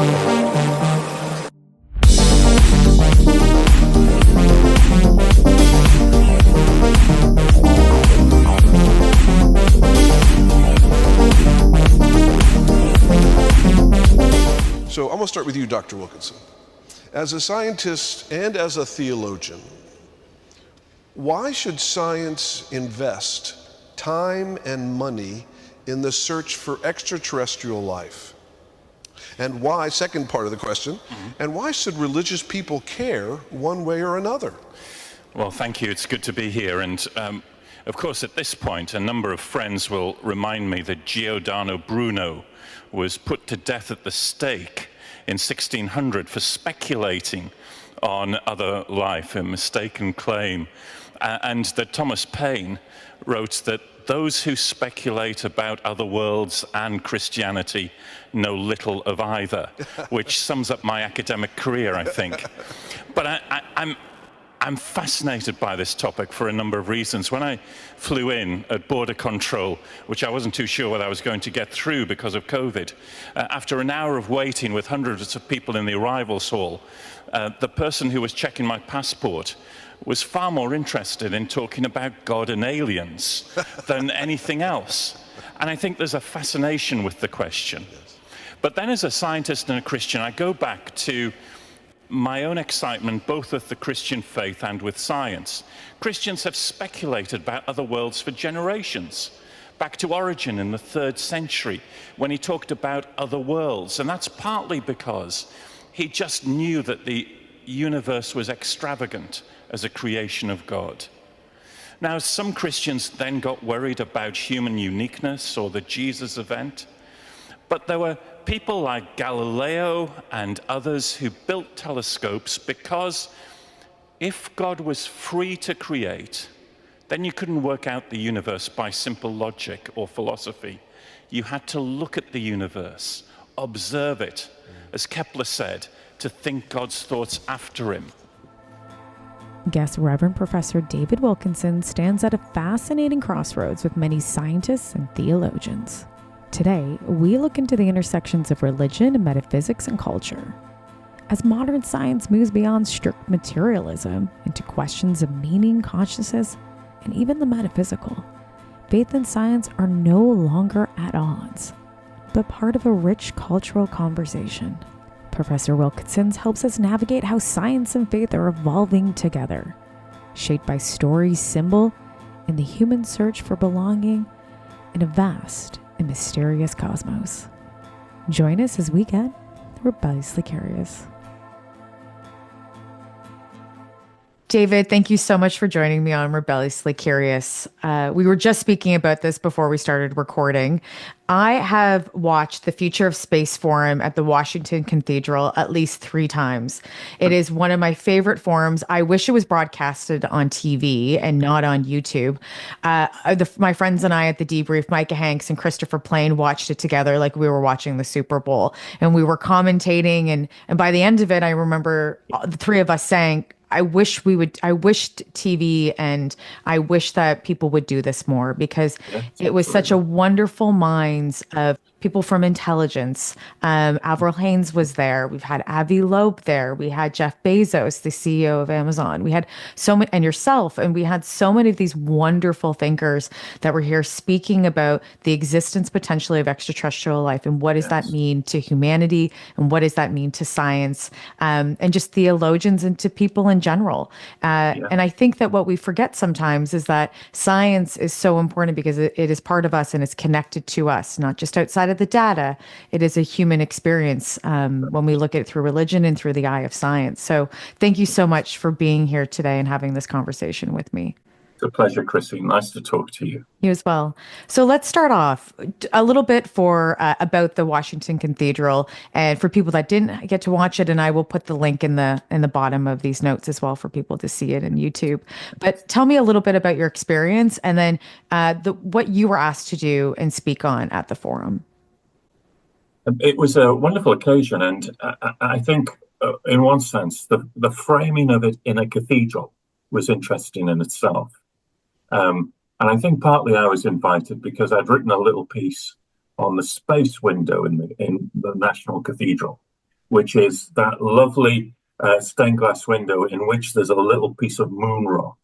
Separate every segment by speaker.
Speaker 1: So I'm going to start with you, Dr. Wilkinson. As a scientist and as a theologian, why should science invest time and money in the search for extraterrestrial life? And why, second part of the question, and why should religious people care one way or another?
Speaker 2: Well, thank you. It's good to be here. And of course, at this point, a number of friends will remind me that Giordano Bruno was put to death at the stake in 1600 for speculating on other life, a mistaken claim. And that Thomas Paine wrote that those who speculate about other worlds and Christianity know little of either, which sums up my academic career, I think. But I'm fascinated by this topic for a number of reasons. When I flew in at border control, which I wasn't too sure whether I was going to get through because of COVID, after an hour of waiting with hundreds of people in the arrivals hall, the person who was checking my passport was far more interested in talking about God and aliens than anything else. And I think there's a fascination with the question. But then as a scientist and a Christian, I go back to my own excitement both with the Christian faith and with science. Christians have speculated about other worlds for generations. Back to Origen in the 3rd century, when he talked about other worlds. And that's partly because he just knew that the universe was extravagant as a creation of God. Now, some Christians then got worried about human uniqueness or the Jesus event. But there were people like Galileo and others who built telescopes because if God was free to create, then you couldn't work out the universe by simple logic or philosophy. You had to look at the universe, observe it, as Kepler said, to think God's thoughts after him.
Speaker 3: Guest Revd Professor David Wilkinson stands at a fascinating crossroads with many scientists and theologians. Today, we look into the intersections of religion and metaphysics and culture. As modern science moves beyond strict materialism into questions of meaning, consciousness, and even the metaphysical, faith and science are no longer at odds, but part of a rich cultural conversation. Professor Wilkinson helps us navigate how science and faith are evolving together, shaped by story, symbol, and the human search for belonging in a vast and mysterious cosmos. Join us as we get rebelliously curious. David, thank you so much for joining me on Rebelliously Curious. We were just speaking about this before we started recording. I have watched the Future of Space Forum at the Washington Cathedral at least 3 times. It is one of my favorite forums. I wish it was broadcasted on TV and not on YouTube. My friends and I at the debrief, Micah Hanks and Christopher Plain, watched it together like we were watching the Super Bowl. And we were commentating. And by the end of it, I remember the 3 of us saying, I wished TV and I wish that people would do this more, because it was such a wonderful minds of people from intelligence. Avril Haines was there. We've had Avi Loeb there. We had Jeff Bezos, the CEO of Amazon. We had so many, and yourself, and we had so many of these wonderful thinkers that were here speaking about the existence potentially of extraterrestrial life and what does that mean to humanity and what does that mean to science, and just theologians and to people in general. And I think that what we forget sometimes is that science is so important because it is part of us and it's connected to us, not just outside of the data. It is a human experience when we look at it through religion and through the eye of science. So thank you so much for being here today and having this conversation with me.
Speaker 4: It's a pleasure, Chrissy. Nice to talk to you.
Speaker 3: You as well. So let's start off a little bit about the Washington Cathedral, and for people that didn't get to watch it, and I will put the link in the bottom of these notes as well for people to see it in YouTube. But tell me a little bit about your experience, and then what you were asked to do and speak on at the forum.
Speaker 4: It was a wonderful occasion, and I think, in one sense, the framing of it in a cathedral was interesting in itself. And I think partly I was invited because I'd written a little piece on the space window in the National Cathedral. which is that lovely stained glass window in which there's a little piece of moon rock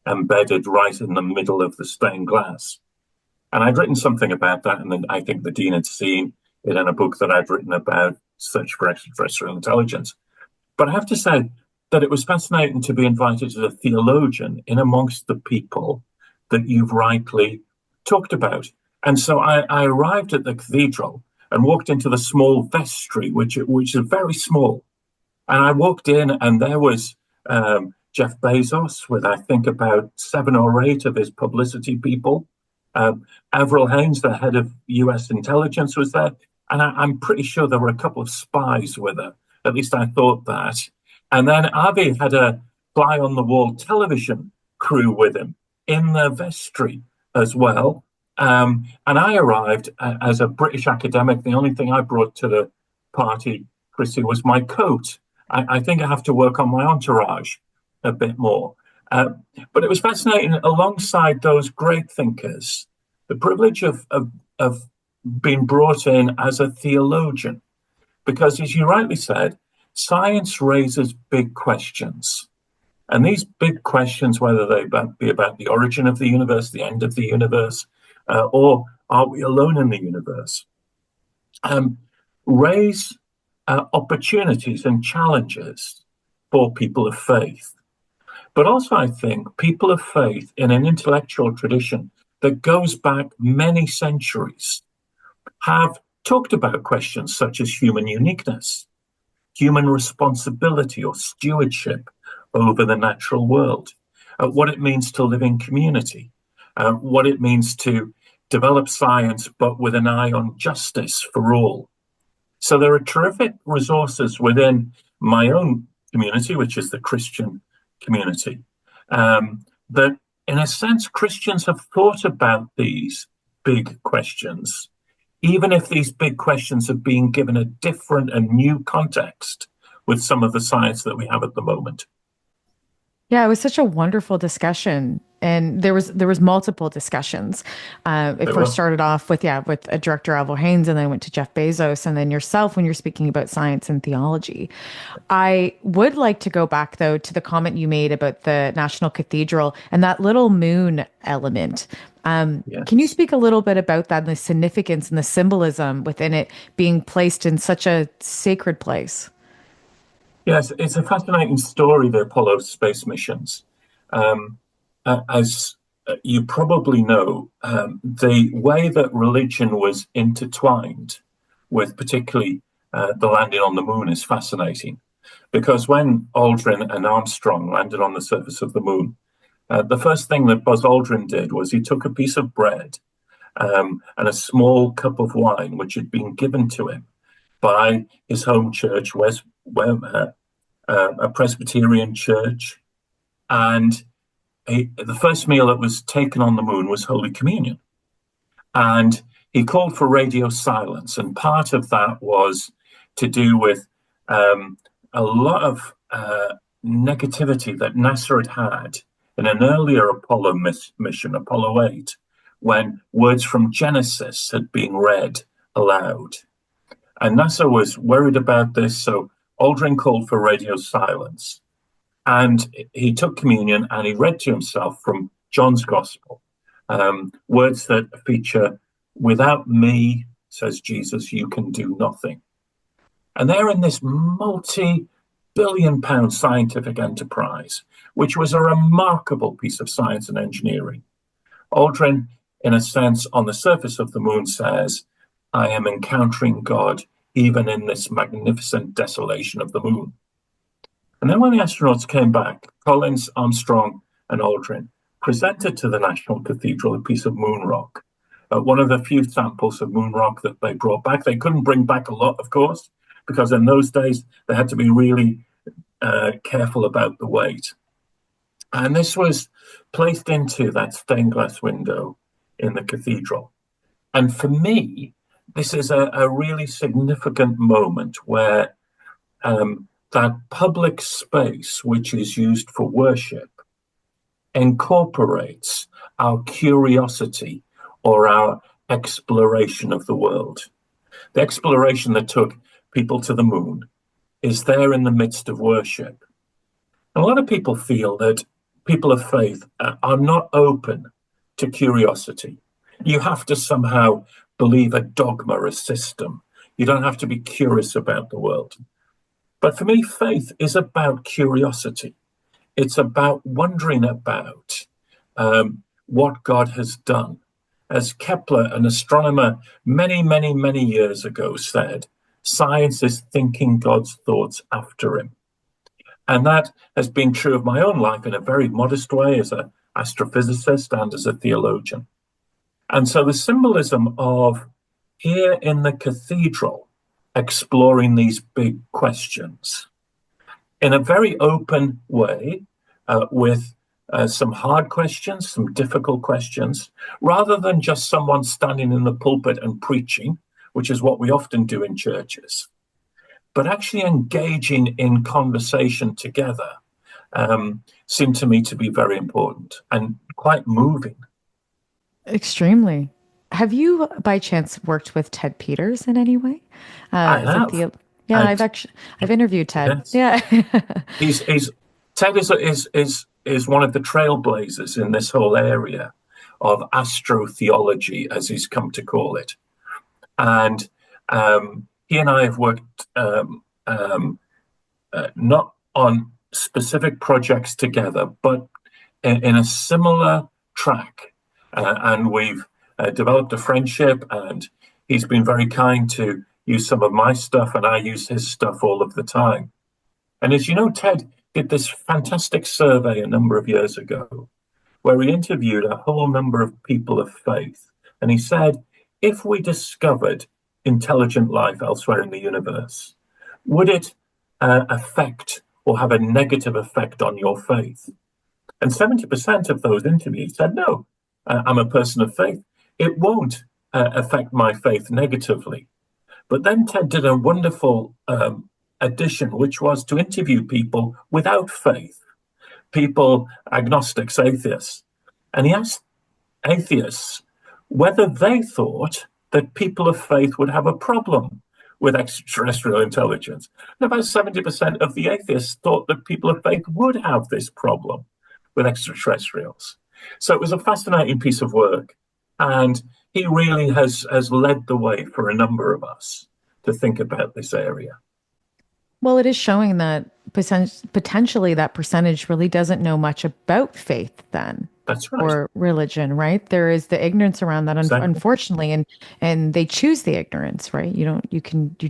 Speaker 4: embedded right in the middle of the stained glass. And I'd written something about that, and then I think the dean had seen it in a book that I'd written about search for extraterrestrial intelligence. But I have to say that it was fascinating to be invited as a theologian in amongst the people that you've rightly talked about. And so I arrived at the cathedral and walked into the small vestry, which is very small. And I walked in, and there was Jeff Bezos with, I think, about 7 or 8 of his publicity people. Avril Haines, the head of US intelligence, was there. And I'm pretty sure there were a couple of spies with her. At least I thought that. And then Avi had a fly-on-the-wall television crew with him in the vestry as well. And I arrived as a British academic. The only thing I brought to the party, Chrissy, was my coat. I think I have to work on my entourage a bit more. But it was fascinating. Alongside those great thinkers, the privilege of being brought in as a theologian, because, as you rightly said, science raises big questions. And these big questions, whether they be about the origin of the universe, the end of the universe, or are we alone in the universe, raise opportunities and challenges for people of faith. But also, I think, people of faith in an intellectual tradition that goes back many centuries have talked about questions such as human uniqueness, human responsibility or stewardship over the natural world, what it means to live in community, what it means to develop science but with an eye on justice for all. So there are terrific resources within my own community, which is the Christian community, that in a sense Christians have thought about these big questions, even if these big questions are being given a different and new context with some of the science that we have at the moment.
Speaker 3: Yeah, it was such a wonderful discussion, and there was multiple discussions. It first started off with Director Avril Haines, and then went to Jeff Bezos, and then yourself when you're speaking about science and theology. I would like to go back though to the comment you made about the National Cathedral and that little moon element.
Speaker 4: Yes.
Speaker 3: Can you speak a little bit about that and the significance and the symbolism within it being placed in such a sacred place?
Speaker 4: Yes, it's a fascinating story, the Apollo space missions. As you probably know, the way that religion was intertwined with particularly the landing on the moon is fascinating. Because when Aldrin and Armstrong landed on the surface of the moon, the first thing that Buzz Aldrin did was he took a piece of bread and a small cup of wine, which had been given to him by his home church, a Presbyterian church. And the first meal that was taken on the moon was Holy Communion. And he called for radio silence. And part of that was to do with a lot of negativity that NASA had in an earlier Apollo mission, Apollo 8, when words from Genesis had been read aloud. And NASA was worried about this, so Aldrin called for radio silence. And he took communion and he read to himself from John's Gospel, words that feature, "Without me, says Jesus, you can do nothing." And they're in this multi-billion-pound scientific enterprise, which was a remarkable piece of science and engineering. Aldrin, in a sense, on the surface of the moon says, "I am encountering God even in this magnificent desolation of the moon." And then when the astronauts came back, Collins, Armstrong, and Aldrin presented to the National Cathedral a piece of moon rock, one of the few samples of moon rock that they brought back. They couldn't bring back a lot, of course, because in those days they had to be really careful about the weight. And this was placed into that stained glass window in the cathedral. And for me, this is a really significant moment where that public space, which is used for worship, incorporates our curiosity or our exploration of the world. The exploration that took people to the moon, is there in the midst of worship. And a lot of people feel that people of faith are not open to curiosity. You have to somehow believe a dogma, a system. You don't have to be curious about the world. But for me, faith is about curiosity. It's about wondering about what God has done. As Kepler, an astronomer many, many, many years ago said, science is thinking God's thoughts after him. And that has been true of my own life in a very modest way as an astrophysicist and as a theologian. And so the symbolism of here in the cathedral, exploring these big questions in a very open way, with some hard questions, some difficult questions, rather than just someone standing in the pulpit and preaching, which is what we often do in churches, but actually engaging in conversation together seemed to me to be very important and quite moving.
Speaker 3: Extremely. Have you, by chance, worked with Ted Peters in any way?
Speaker 4: I have.
Speaker 3: I've interviewed Ted.
Speaker 4: Yes.
Speaker 3: Yeah.
Speaker 4: Ted is one of the trailblazers in this whole area of astrotheology, as he's come to call it. And he and I have worked not on specific projects together, but in a similar track. And we've developed a friendship, and he's been very kind to use some of my stuff, and I use his stuff all of the time. And as you know, Ted did this fantastic survey a number of years ago where he interviewed a whole number of people of faith. And he said, if we discovered intelligent life elsewhere in the universe, would it affect or have a negative effect on your faith? And 70% of those interviewed said, no, I'm a person of faith. It won't affect my faith negatively. But then Ted did a wonderful addition, which was to interview people without faith, people, agnostics, atheists. And he asked atheists whether they thought that people of faith would have a problem with extraterrestrial intelligence. And about 70% of the atheists thought that people of faith would have this problem with extraterrestrials. So it was a fascinating piece of work. And he really has led the way for a number of us to think about this area.
Speaker 3: Well, it is showing that potentially that percentage really doesn't know much about faith then.
Speaker 4: That's right.
Speaker 3: Or religion, right? There is the ignorance around that, unfortunately, and they choose the ignorance, right? You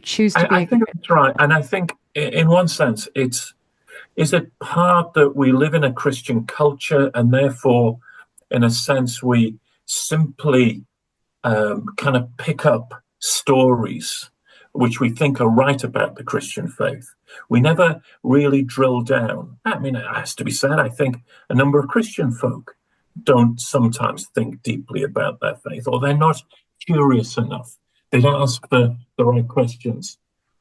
Speaker 3: choose to be.
Speaker 4: I think that's right. And I think in one sense, is it part that we live in a Christian culture, and therefore, in a sense, we simply kind of pick up stories which we think are right about the Christian faith. We never really drill down. I mean, it has to be said, I think a number of Christian folk don't sometimes think deeply about their faith, or they're not curious enough. They don't ask the right questions.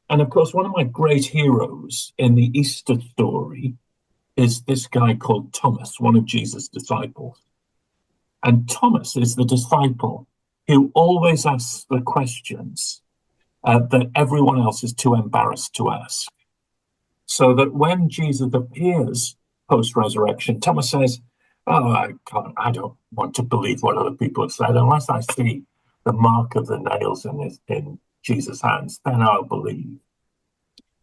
Speaker 4: And of course, one of my great heroes in the Easter story is this guy called Thomas, one of Jesus' disciples. And Thomas is the disciple who always asks the questions that everyone else is too embarrassed to ask. So that when Jesus appears post-resurrection, Thomas says, oh, I don't want to believe what other people have said. Unless I see the mark of the nails in Jesus' hands, then I'll believe.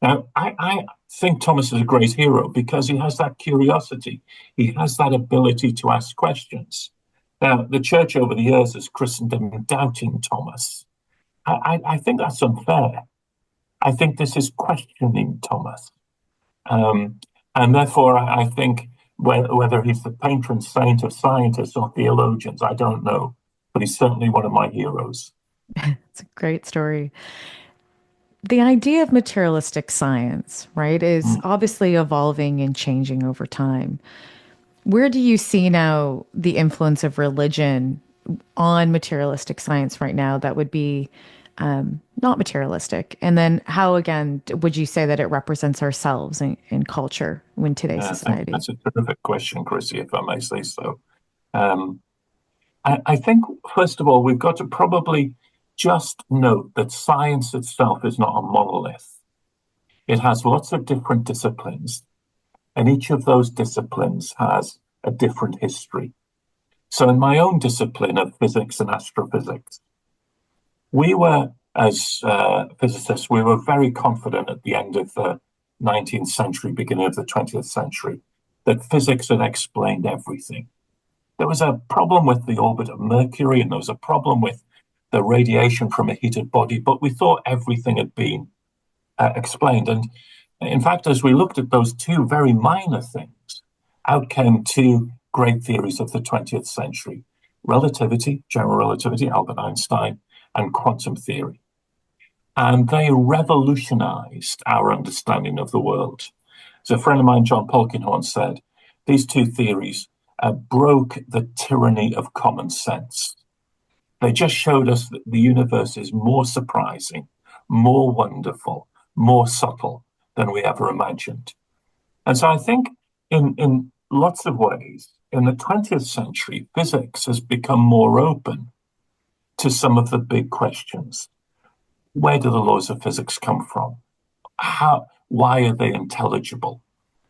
Speaker 4: Now, I think Thomas is a great hero because he has that curiosity. He has that ability to ask questions. Now, the church over the years has christened him Doubting Thomas. I think that's unfair. I think this is questioning Thomas. And therefore, I think whether he's the patron saint of scientists or theologians, I don't know. But he's certainly one of my heroes.
Speaker 3: It's a great story. The idea of materialistic science, right, is obviously evolving and changing over time. Where do you see now the influence of religion on materialistic science right now that would be not materialistic? And then how, again, would you say that it represents ourselves in culture in today's society?
Speaker 4: That's a terrific question, Chrissy, if I may say so. I think, first of all, we've got to probably just note that science itself is not a monolith. It has lots of different disciplines, and each of those disciplines has a different history. So in my own discipline of physics and astrophysics, we were, as physicists, we were very confident at the end of the 19th century, beginning of the 20th century, that physics had explained everything. There was a problem with the orbit of Mercury, and there was a problem with the radiation from a heated body, but we thought everything had been explained. And in fact, as we looked at those two very minor things, out came two great theories of the 20th century: relativity, general relativity, Albert Einstein, and quantum theory. And they revolutionized our understanding of the world. As a friend of mine, John Polkinghorne, said, these two theories broke the tyranny of common sense. They just showed us that the universe is more surprising, more wonderful, more subtle than we ever imagined. And so I think in lots of ways, in the 20th century, physics has become more open to some of the big questions. Where do the laws of physics come from? Why are they intelligible?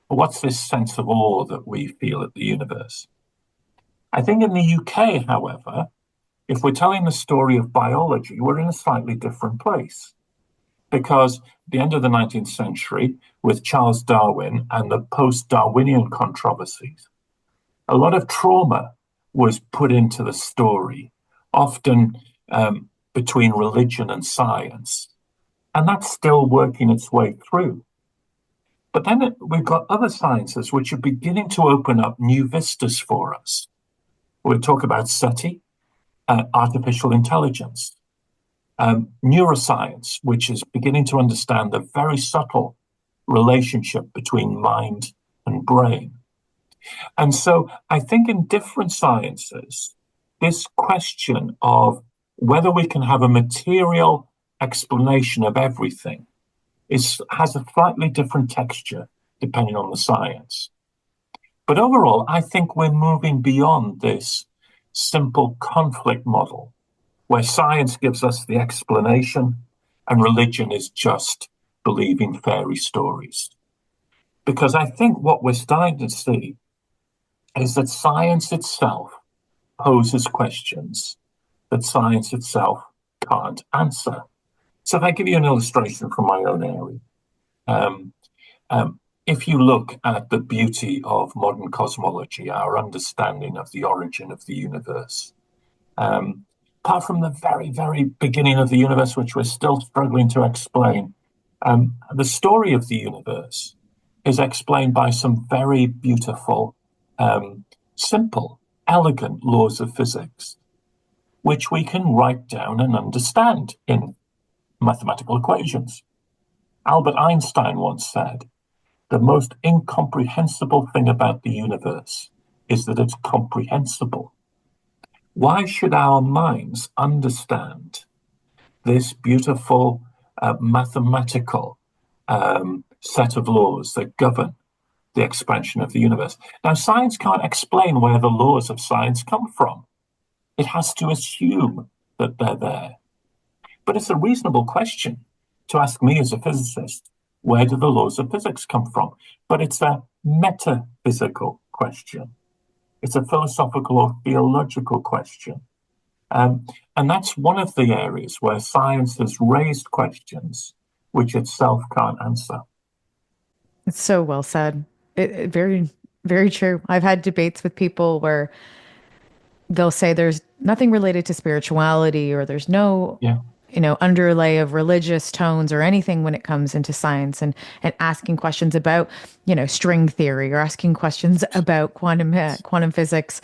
Speaker 4: What's this sense of awe that we feel at the universe? I think in the UK, however, if we're telling the story of biology, we're in a slightly different place. Because at the end of the 19th century, with Charles Darwin and the post-Darwinian controversies, a lot of trauma was put into the story, often between religion and science. And that's still working its way through. But then we've got other sciences which are beginning to open up new vistas for us. We'll talk about SETI, artificial intelligence, neuroscience, which is beginning to understand the very subtle relationship between mind and brain. And so I think in different sciences, this question of whether we can have a material explanation of everything has a slightly different texture depending on the science. But overall, I think we're moving beyond this simple conflict model where science gives us the explanation and religion is just believing fairy stories. Because I think what we're starting to see is that science itself poses questions that science itself can't answer. So if I give you an illustration from my own area, if you look at the beauty of modern cosmology, our understanding of the origin of the universe, apart from the very, very beginning of the universe, which we're still struggling to explain, the story of the universe is explained by some very beautiful, simple, elegant laws of physics, which we can write down and understand in mathematical equations. Albert Einstein once said, the most incomprehensible thing about the universe is that it's comprehensible. Why should our minds understand this beautiful mathematical set of laws that govern the expansion of the universe? Now, science can't explain where the laws of science come from. It has to assume that they're there. But it's a reasonable question to ask me as a physicist, where do the laws of physics come from? But it's a metaphysical question. It's a philosophical or theological question. And that's one of the areas where science has raised questions which itself can't answer.
Speaker 3: It's so well said. Very, very true. I've had debates with people where they'll say there's nothing related to spirituality or there's no underlay of religious tones or anything when it comes into science, and asking questions about string theory or asking questions about quantum physics.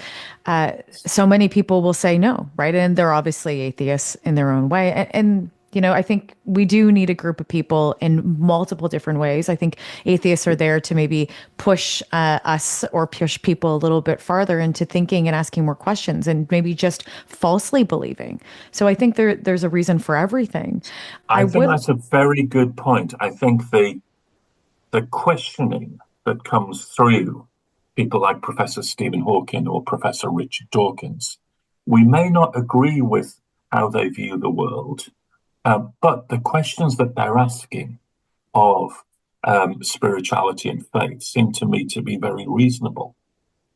Speaker 3: So many people will say no, right? And they're obviously atheists in their own way, and I think we do need a group of people in multiple different ways. I think atheists are there to maybe push us or push people a little bit farther into thinking and asking more questions and maybe just falsely believing. So I think there's a reason for everything.
Speaker 4: I think that's a very good point. I think the questioning that comes through people like Professor Stephen Hawking or Professor Richard Dawkins, we may not agree with how they view the world, but the questions that they're asking of spirituality and faith seem to me to be very reasonable.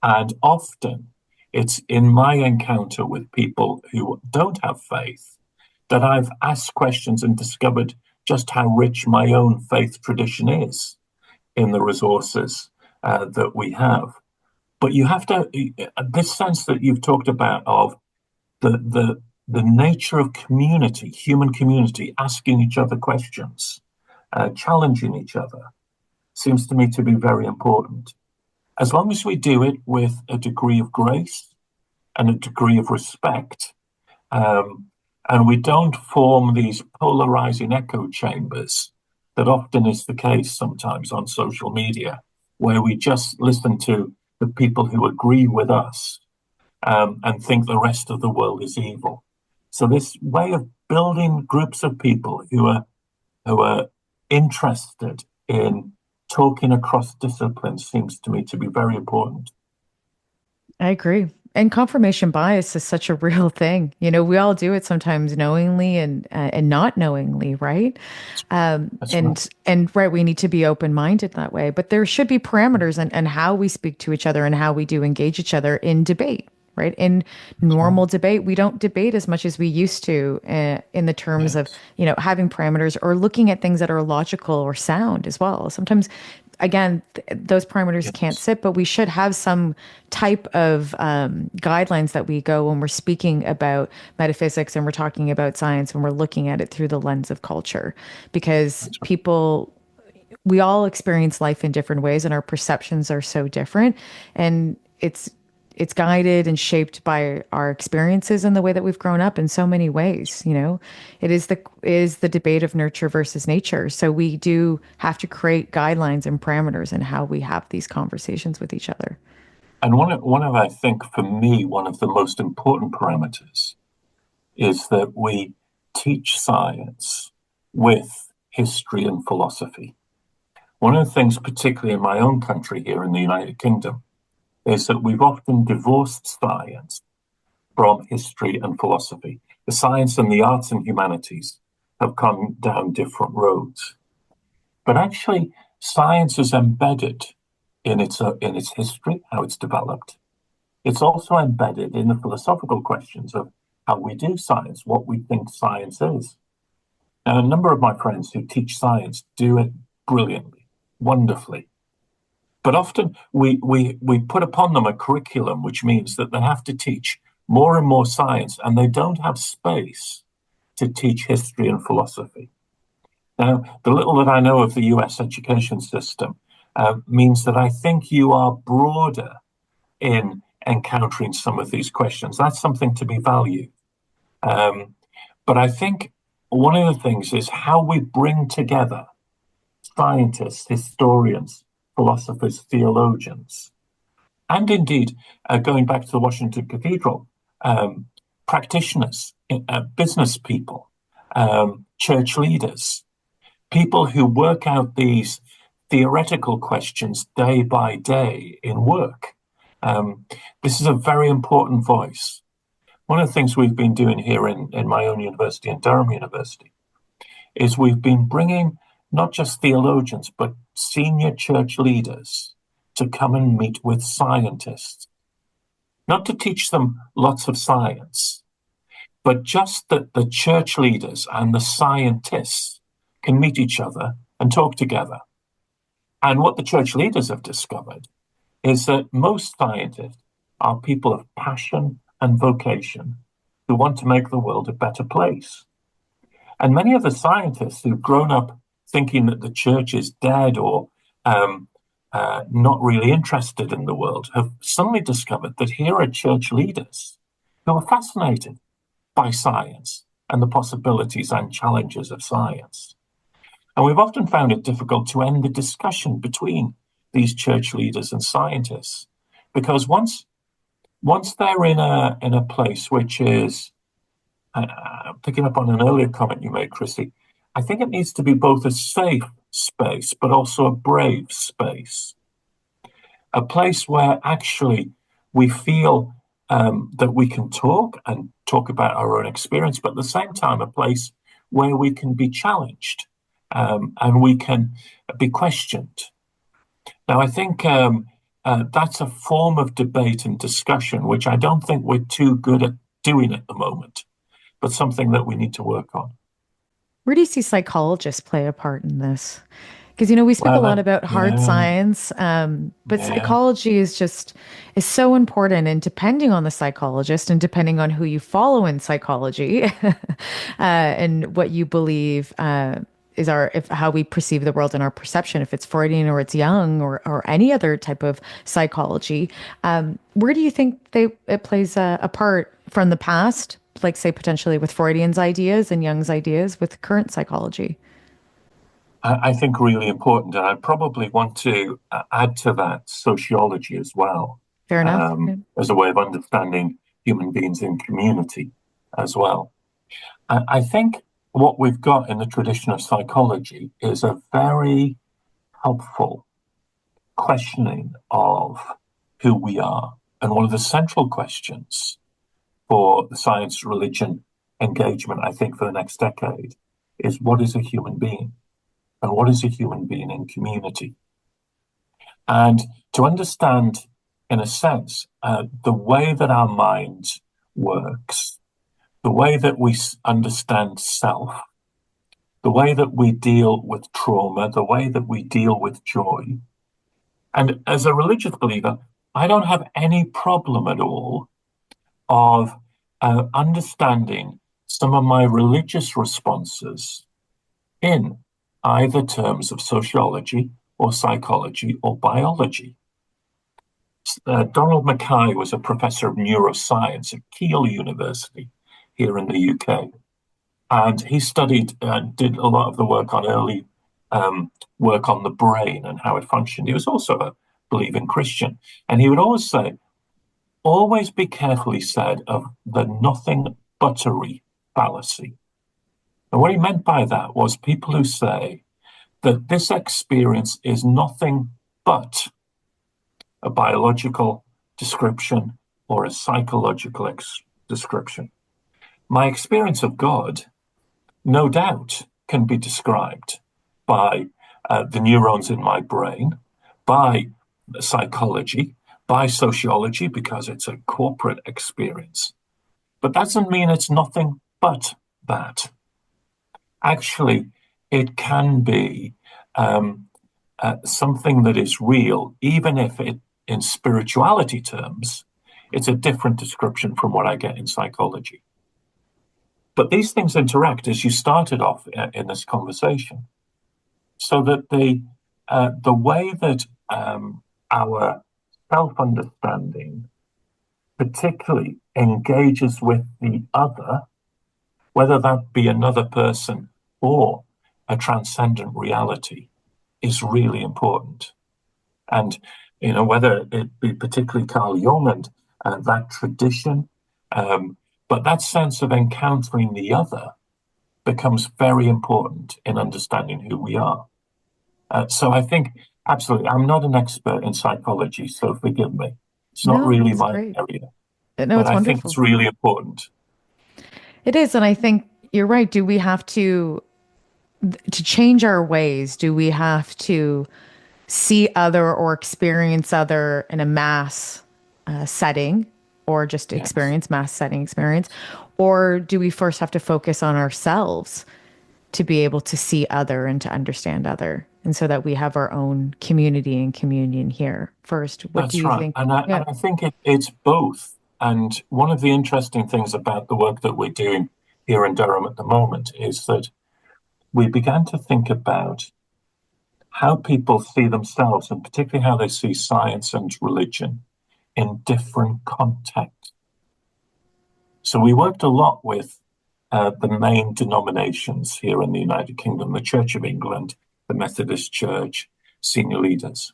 Speaker 4: And often it's in my encounter with people who don't have faith that I've asked questions and discovered just how rich my own faith tradition is in the resources that we have. But you have to, this sense that you've talked about of the nature of community, human community, asking each other questions, challenging each other, seems to me to be very important. As long as we do it with a degree of grace and a degree of respect, and we don't form these polarizing echo chambers that often is the case sometimes on social media, where we just listen to the people who agree with us and think the rest of the world is evil. So this way of building groups of people who are interested in talking across disciplines seems to me to be very important.
Speaker 3: I agree. And confirmation bias is such a real thing. We all do it sometimes knowingly and not knowingly, right? And right, we need to be open-minded that way. But there should be parameters and how we speak to each other and how we do engage each other in debate, right? In normal debate, we don't debate as much as we used to in the terms of, having parameters or looking at things that are logical or sound as well. Sometimes, again, those parameters can't sit, but we should have some type of guidelines that we go when we're speaking about metaphysics and we're talking about science and we're looking at it through the lens of culture, because we all experience life in different ways and our perceptions are so different, and it's guided and shaped by our experiences and the way that we've grown up in so many ways. It is the debate of nurture versus nature. So we do have to create guidelines and parameters in how we have these conversations with each other.
Speaker 4: And I think for me, one of the most important parameters is that we teach science with history and philosophy. One of the things, particularly in my own country here in the United Kingdom, is that we've often divorced science from history and philosophy. The science and the arts and humanities have gone down different roads. But actually, science is embedded in its history, how it's developed. It's also embedded in the philosophical questions of how we do science, what we think science is. And a number of my friends who teach science do it brilliantly, wonderfully. But often we put upon them a curriculum, which means that they have to teach more and more science, and they don't have space to teach history and philosophy. Now, the little that I know of the US education system means that I think you are broader in encountering some of these questions. That's something to be valued. But I think one of the things is how we bring together scientists, historians, philosophers, theologians, and indeed, going back to the Washington Cathedral, practitioners, business people, church leaders, people who work out these theoretical questions day by day in work. This is a very important voice. One of the things we've been doing here in my own university, in Durham University, is we've been bringing not just theologians, but senior church leaders to come and meet with scientists. Not to teach them lots of science, but just that the church leaders and the scientists can meet each other and talk together. And what the church leaders have discovered is that most scientists are people of passion and vocation who want to make the world a better place. And many of the scientists who've grown up thinking that the church is dead or not really interested in the world have suddenly discovered that here are church leaders who are fascinated by science and the possibilities and challenges of science. And we've often found it difficult to end the discussion between these church leaders and scientists, because once they're in a place which is, picking up on an earlier comment you made, Chrissy, I think it needs to be both a safe space, but also a brave space. A place where actually we feel that we can talk about our own experience, but at the same time, a place where we can be challenged and we can be questioned. Now, I think that's a form of debate and discussion, which I don't think we're too good at doing at the moment, but something that we need to work on.
Speaker 3: Where do you see psychologists play a part in this? Because, you know, we speak a lot about hard science, but psychology is so important. And depending on the psychologist and depending on who you follow in psychology and what you believe is how we perceive the world and our perception, if it's Freudian or it's Jung or any other type of psychology, where do you think it plays a part from the past, like say potentially with Freudian's ideas and Jung's ideas with current psychology?
Speaker 4: I think really important, and I probably want to add to that sociology as well.
Speaker 3: Fair enough.
Speaker 4: As a way of understanding human beings in community as well. I think what we've got in the tradition of psychology is a very helpful questioning of who we are. And one of the central questions for the science religion engagement, I think, for the next decade is, what is a human being? And what is a human being in community? And to understand, in a sense, the way that our mind works, the way that we understand self, the way that we deal with trauma, the way that we deal with joy. And as a religious believer, I don't have any problem at all of understanding some of my religious responses in either terms of sociology or psychology or biology. Donald Mackay was a professor of neuroscience at Keele University here in the UK. And he studied and did a lot of the work on early work on the brain and how it functioned. He was also a believing Christian. And he would always say, always be careful, he said, of the nothing buttery fallacy. And what he meant by that was people who say that this experience is nothing but a biological description or a psychological description. My experience of God, no doubt, can be described by the neurons in my brain, by psychology, by sociology, because it's a corporate experience. But that doesn't mean it's nothing but that. Actually, it can be something that is real, even if it, in spirituality terms, it's a different description from what I get in psychology. But these things interact, as you started off in this conversation, so that the way that our self-understanding particularly engages with the other, whether that be another person or a transcendent reality, is really important. And, you know, whether it be particularly Carl Jung and that tradition, but that sense of encountering the other becomes very important in understanding who we are. So I think, absolutely, I'm not an expert in psychology, so forgive me. It's not really my area.
Speaker 3: No, it's wonderful.
Speaker 4: I think it's really important.
Speaker 3: It is, and I think you're right. Do we have to change our ways? Do we have to see other or experience other in a mass setting, or just experience mass setting experience? Or do we first have to focus on ourselves to be able to see other and to understand other, and so that we have our own community and communion here first? What do you think?
Speaker 4: And I think it's both. And one of the interesting things about the work that we're doing here in Durham at the moment is that we began to think about how people see themselves, and particularly how they see science and religion in different contexts. So we worked a lot with the main denominations here in the United Kingdom, the Church of England, the Methodist Church, senior leaders.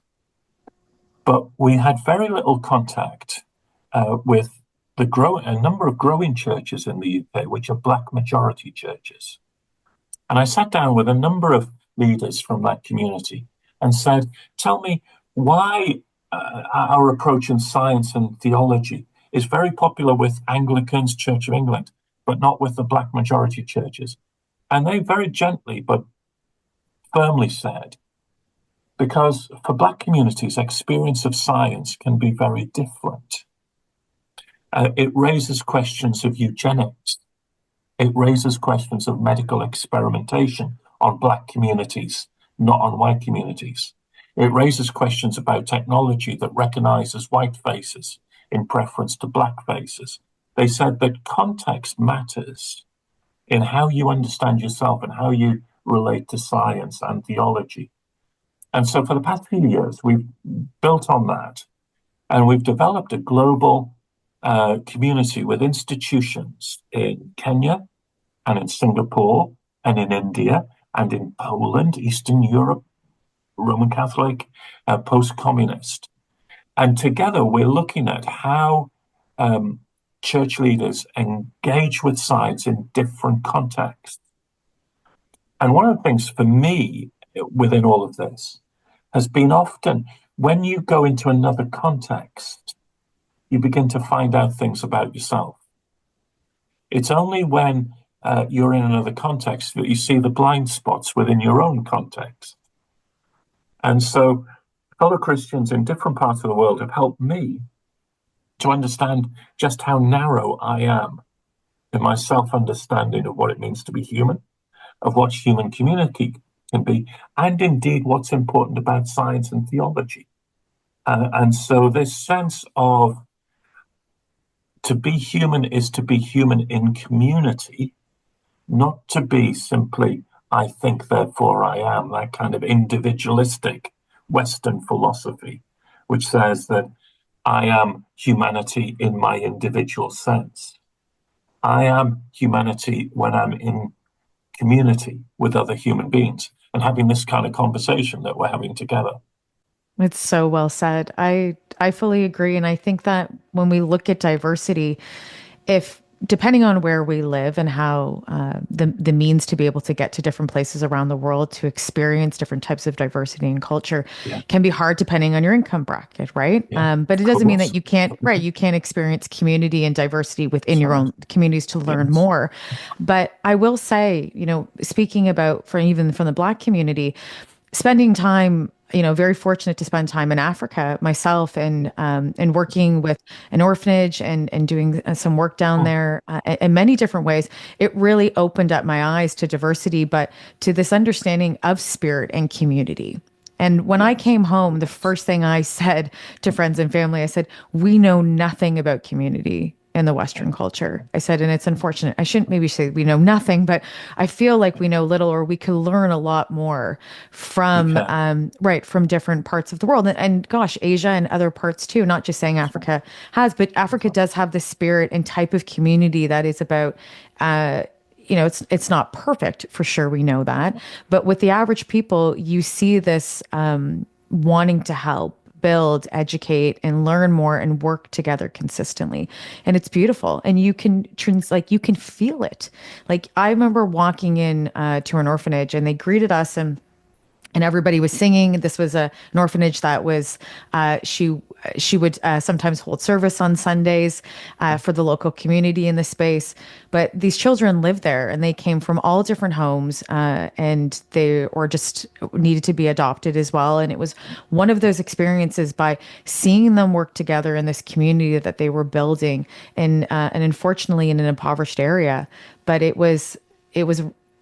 Speaker 4: But we had very little contact with a number of growing churches in the UK, which are black majority churches. And I sat down with a number of leaders from that community and said, tell me why our approach in science and theology is very popular with Anglicans, Church of England, but not with the black majority churches. And they very gently but firmly said, because for Black communities, experience of science can be very different. It raises questions of eugenics. It raises questions of medical experimentation on Black communities, not on white communities. It raises questions about technology that recognizes white faces in preference to Black faces. They said that context matters in how you understand yourself and how you relate to science and theology. And so for the past few years, we've built on that, and we've developed a global community with institutions in Kenya and in Singapore and in India and in Poland, Eastern Europe, Roman Catholic, post-communist. And together we're looking at how church leaders engage with science in different contexts. And one of the things for me within all of this has been often when you go into another context, you begin to find out things about yourself. It's only when you're in another context that you see the blind spots within your own context. And so fellow Christians in different parts of the world have helped me to understand just how narrow I am in my self-understanding of what it means to be human, of what human community can be, and indeed what's important about science and theology. And so this sense of to be human is to be human in community, not to be simply, I think, therefore I am, that kind of individualistic Western philosophy, which says that I am humanity in my individual sense. I am humanity when I'm in community with other human beings and having this kind of conversation that we're having together.
Speaker 3: It's so well said. I fully agree. And I think that when we look at diversity, if depending on where we live and how the means to be able to get to different places around the world to experience different types of diversity and culture can be hard depending on your income bracket, right? But it doesn't mean that you can't, you can't experience community and diversity within your own communities to learn more. But I will say, speaking about even from the Black community, spending time, very fortunate to spend time in Africa myself and working with an orphanage and doing some work down there in many different ways. It really opened up my eyes to diversity, but to this understanding of spirit and community. And when I came home, the first thing I said to friends and family, I said, we know nothing about community in the Western culture. I said, and it's unfortunate. I shouldn't maybe say we know nothing, but I feel like we know little, or we could learn a lot more from, from different parts of the world. And gosh, Asia and other parts too, not just saying Africa has, but Africa does have the spirit and type of community that is about, it's not perfect for sure. We know that, but with the average people, you see this wanting to help, build, educate, and learn more and work together consistently. And it's beautiful. And you can you can feel it. Like I remember walking in to an orphanage and they greeted us and everybody was singing. This was an orphanage that was, she would sometimes hold service on Sundays for the local community in the space. But these children lived there and they came from all different homes and they or just needed to be adopted as well. And it was one of those experiences by seeing them work together in this community that they were building and unfortunately in an impoverished area. But it was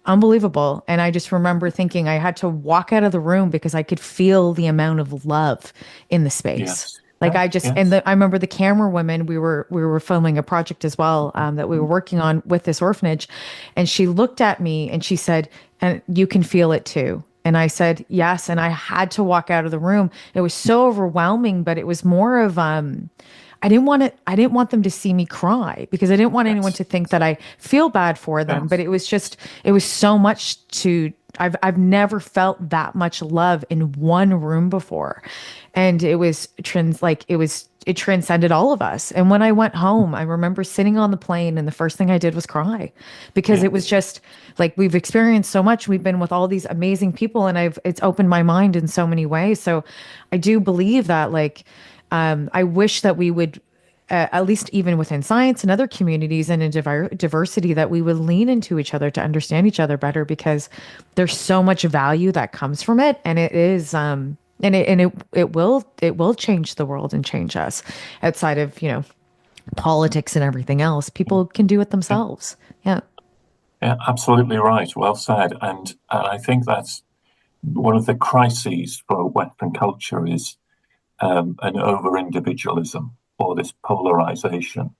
Speaker 3: unbelievable. And I just remember thinking I had to walk out of the room because I could feel the amount of love in the space.
Speaker 4: Yes.
Speaker 3: Like I just, and I remember the camera woman, we were filming a project as well that we were working on with this orphanage. And she looked at me and she said, and you can feel it too. And I said, yes. And I had to walk out of the room. It was so overwhelming, but it was more of, I didn't want them to see me cry because I didn't want anyone to think that I feel bad for them. But it was so much I've never felt that much love in one room before. And it transcended all of us. And when I went home, I remember sitting on the plane and the first thing I did was cry because it was just like, we've experienced so much. We've been with all these amazing people and it's opened my mind in so many ways. So I do believe that I wish that we would at least even within science and other communities and in diversity, that we would lean into each other to understand each other better, because there's so much value that comes from it, and it is it will change the world and change us outside of politics and everything else. People can do it themselves. Yeah.
Speaker 4: Yeah, absolutely right. Well said. And I think that's one of the crises for Western culture is an over-individualism, or this polarization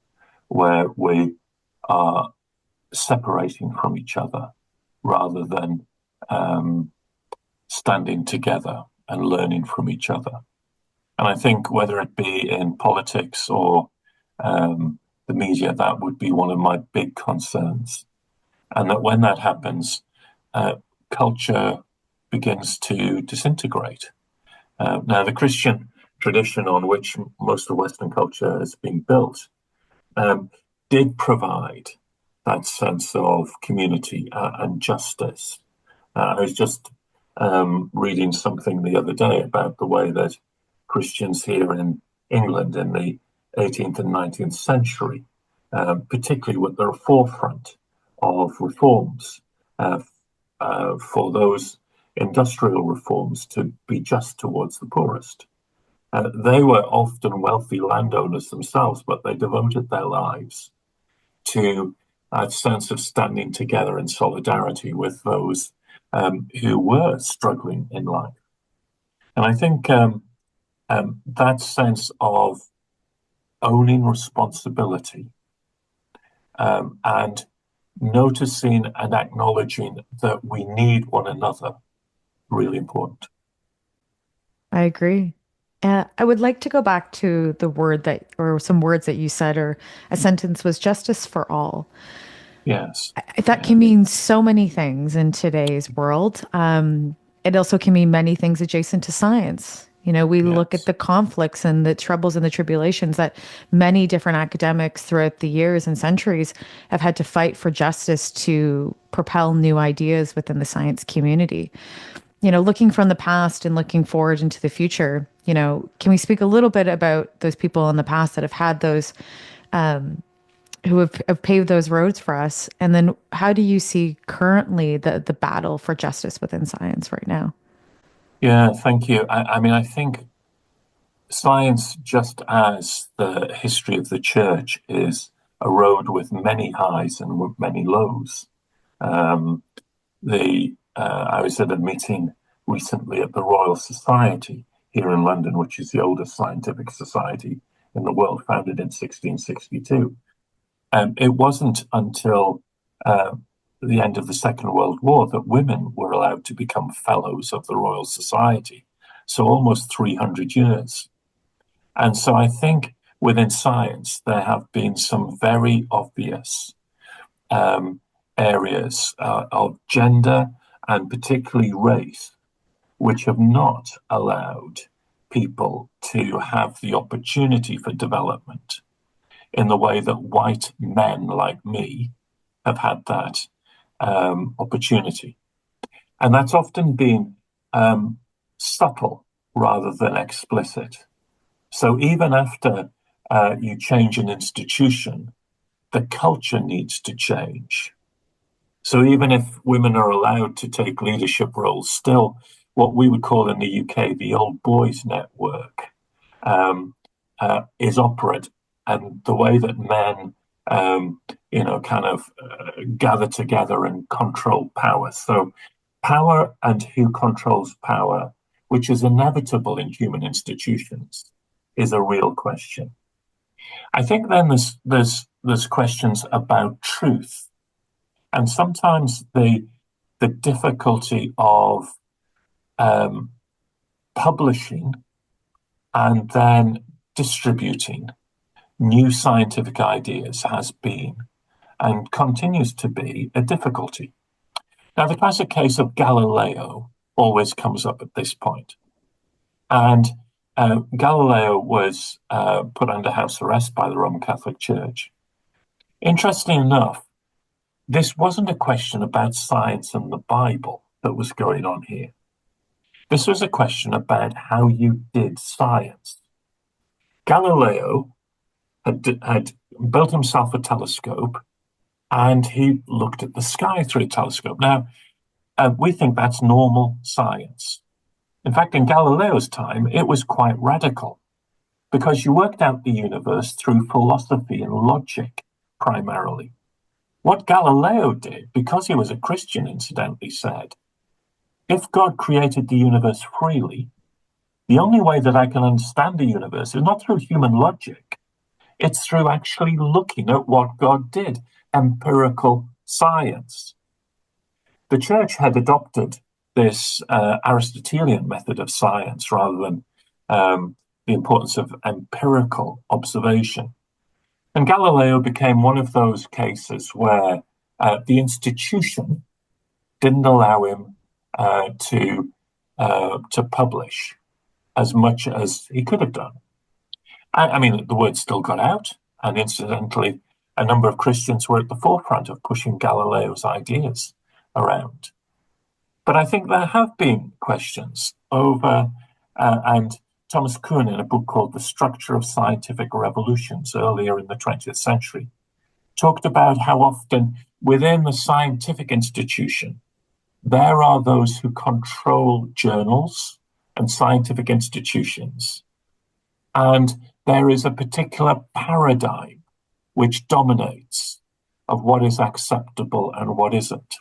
Speaker 4: where we are separating from each other rather than standing together and learning from each other. And I think whether it be in politics or the media, that would be one of my big concerns. And that when that happens, culture begins to disintegrate. Now, the Christian tradition on which most of Western culture has been built did provide that sense of community and justice. I was just reading something the other day about the way that Christians here in England in the 18th and 19th century, particularly with the forefront of reforms for those industrial reforms to be just towards the poorest. They were often wealthy landowners themselves, but they devoted their lives to that sense of standing together in solidarity with those who were struggling in life. And I think that sense of owning responsibility and noticing and acknowledging that we need one another, really important.
Speaker 3: I agree. I would like to go back to the word that, or some words that you said, or a sentence was justice for all.
Speaker 4: Yes.
Speaker 3: That can mean so many things in today's world. It also can mean many things adjacent to science. We look at the conflicts and the troubles and the tribulations that many different academics throughout the years and centuries have had to fight for justice to propel new ideas within the science community. Looking from the past and looking forward into the future, can we speak a little bit about those people in the past that have had those, who have paved those roads for us? And then how do you see currently the battle for justice within science right now?
Speaker 4: Yeah, thank you. I mean, I think science, just as the history of the church, is a road with many highs and with many lows. I was at a meeting recently at the Royal Society here in London, which is the oldest scientific society in the world, founded in 1662. It wasn't until the end of the Second World War that women were allowed to become fellows of the Royal Society. So almost 300 years. And so I think within science, there have been some very obvious areas of gender and particularly race, which have not allowed people to have the opportunity for development in the way that white men like me have had that opportunity. And that's often been subtle rather than explicit. So even after you change an institution, the culture needs to change. So even if women are allowed to take leadership roles, still what we would call in the UK the old boys network is operant, and the way that men gather together and control power. So power and who controls power, which is inevitable in human institutions, is a real question. I think then there's questions about truth, and sometimes the difficulty of publishing and then distributing new scientific ideas has been and continues to be a difficulty. Now, the classic case of Galileo always comes up at this point. And Galileo was put under house arrest by the Roman Catholic Church. Interesting enough, this wasn't a question about science and the Bible that was going on here. This was a question about how you did science. Galileo had built himself a telescope, and he looked at the sky through a telescope. Now, we think that's normal science. In fact, in Galileo's time, it was quite radical, because you worked out the universe through philosophy and logic, primarily. What Galileo did, because he was a Christian, incidentally, said, if God created the universe freely, the only way that I can understand the universe is not through human logic, it's through actually looking at what God did, empirical science. The church had adopted this Aristotelian method of science rather than the importance of empirical observation. And Galileo became one of those cases where the institution didn't allow him to publish as much as he could have done. I mean, the word still got out, and incidentally, a number of Christians were at the forefront of pushing Galileo's ideas around. But I think there have been questions over, and Thomas Kuhn, in a book called The Structure of Scientific Revolutions earlier in the 20th century, talked about how often within the scientific institution, there are those who control journals and scientific institutions. And there is a particular paradigm which dominates of what is acceptable and what isn't.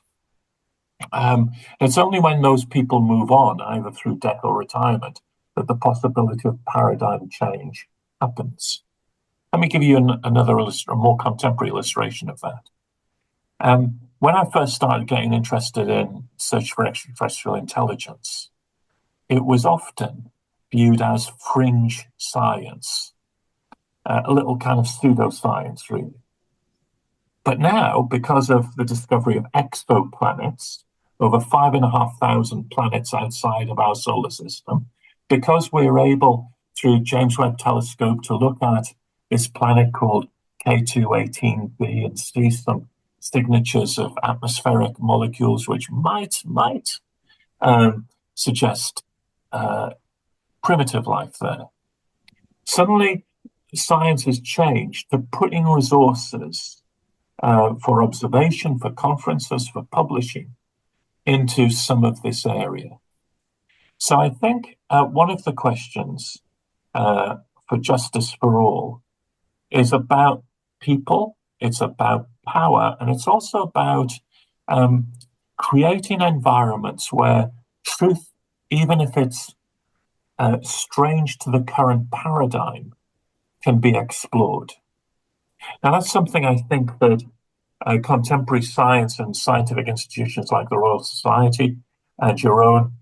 Speaker 4: It's only when those people move on, either through death or retirement, that the possibility of paradigm change happens. Let me give you a more contemporary illustration of that. When I first started getting interested in search for extraterrestrial intelligence, it was often viewed as fringe science, a little kind of pseudoscience, really. But now, because of the discovery of exoplanets, over 5,500 planets outside of our solar system, because we're able, through James Webb Telescope, to look at this planet called K2-18b and see some signatures of atmospheric molecules which might suggest primitive life there. Suddenly, science has changed to putting resources for observation, for conferences, for publishing into some of this area. So I think one of the questions for justice for all is about people, it's about power, and it's also about creating environments where truth, even if it's strange to the current paradigm, can be explored. Now, that's something I think that contemporary science and scientific institutions like the Royal Society and your own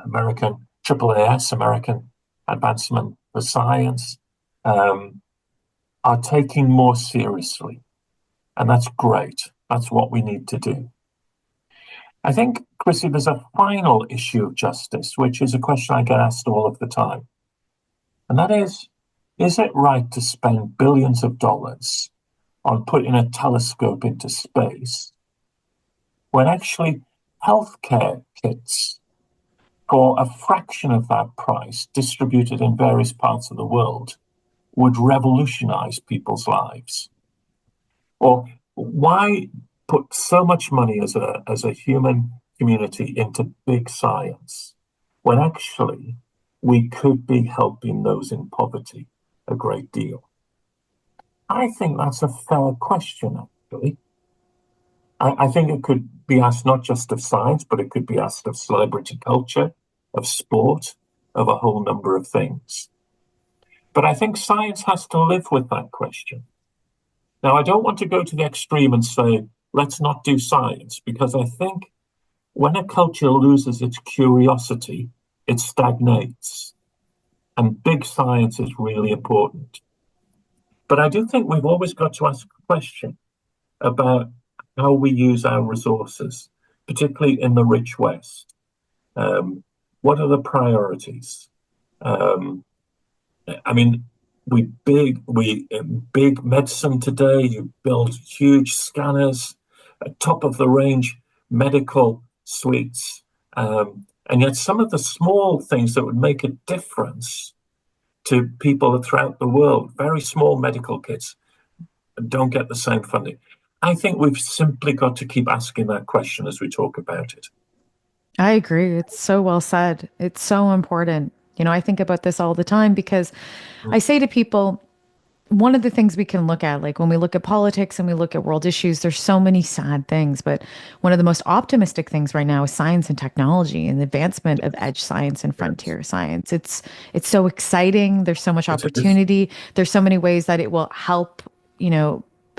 Speaker 4: American AAAS, American Advancement for Science, are taking more seriously. And that's great. That's what we need to do. I think, Chrissy, there's a final issue of justice, which is a question I get asked all of the time. And that is it right to spend billions of dollars on putting a telescope into space when actually healthcare kits for a fraction of that price distributed in various parts of the world would revolutionize people's lives? Or why put so much money as a human community into big science when actually we could be helping those in poverty a great deal? I think that's a fair question, actually. I think it could be asked not just of science, but it could be asked of celebrity culture, of sport, of a whole number of things. But I think science has to live with that question. Now, I don't want to go to the extreme and say, let's not do science, because I think when a culture loses its curiosity, it stagnates. And big science is really important. But I do think we've always got to ask a question about how we use our resources, particularly in the rich West. What are the priorities? I mean, big medicine today, you build huge scanners, top of the range medical suites, and yet some of the small things that would make a difference to people throughout the world. Very small medical kits don't get the same funding. I think we've simply got to keep asking that question as we talk about it.
Speaker 3: I agree. It's so well said. It's so important. I think about this all the time because I say to people, one of the things we can look at, like when we look at politics and we look at world issues, there's so many sad things. But one of the most optimistic things right now is science and technology and the advancement of edge science and frontier science. It's so exciting. There's so much opportunity. There's so many ways that it will help,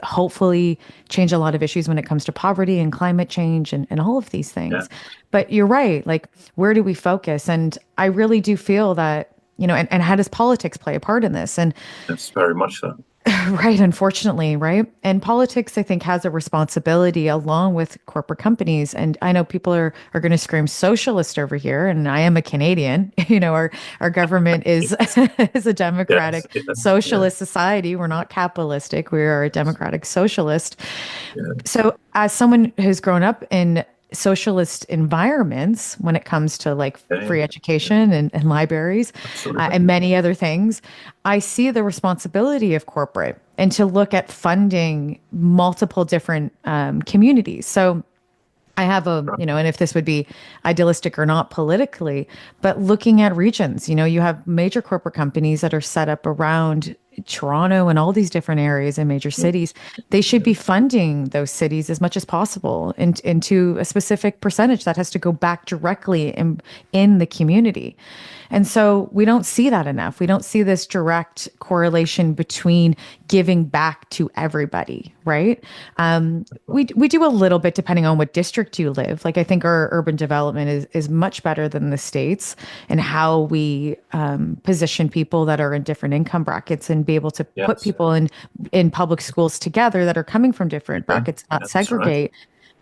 Speaker 3: hopefully change a lot of issues when it comes to poverty and climate change and all of these things.
Speaker 4: Yeah.
Speaker 3: But you're right. Like, where do we focus? And I really do feel that, and how does politics play a part in this? And
Speaker 4: It's very much so.
Speaker 3: right, unfortunately, right? And politics, I think, has a responsibility along with corporate companies. And I know people are going to scream socialist over here, and I am a Canadian. Our government is is a democratic socialist society. We're not capitalistic. We are a democratic socialist.
Speaker 4: Yeah.
Speaker 3: So as someone who's grown up in socialist environments when it comes to like free education and libraries and many other things, I see the responsibility of corporate and to look at funding multiple different communities. So I have and if this would be idealistic or not politically, but looking at regions, you have major corporate companies that are set up around Toronto and all these different areas in major cities. They should be funding those cities as much as possible into a specific percentage that has to go back directly in the community. And so we don't see that enough. We don't see this direct correlation between giving back to everybody, right? We do a little bit depending on what district you live. Like, I think our urban development is much better than the States, and how we position people that are in different income brackets and be able to put people in public schools together that are coming from different brackets, not segregate.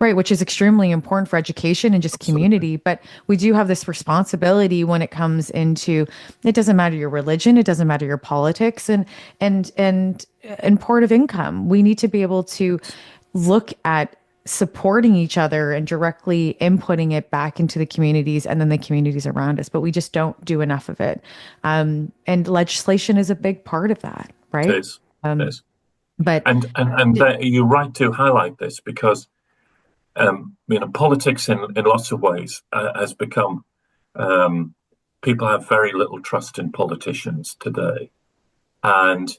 Speaker 3: Right, which is extremely important for education and just community. But we do have this responsibility when it comes into, it doesn't matter your religion, it doesn't matter your politics and part of income. We need to be able to look at supporting each other and directly inputting it back into the communities and then the communities around us. But we just don't do enough of it. And legislation is a big part of that, right?
Speaker 4: It is. It is.
Speaker 3: But
Speaker 4: you're right to highlight this, because politics in lots of ways has become, people have very little trust in politicians today. And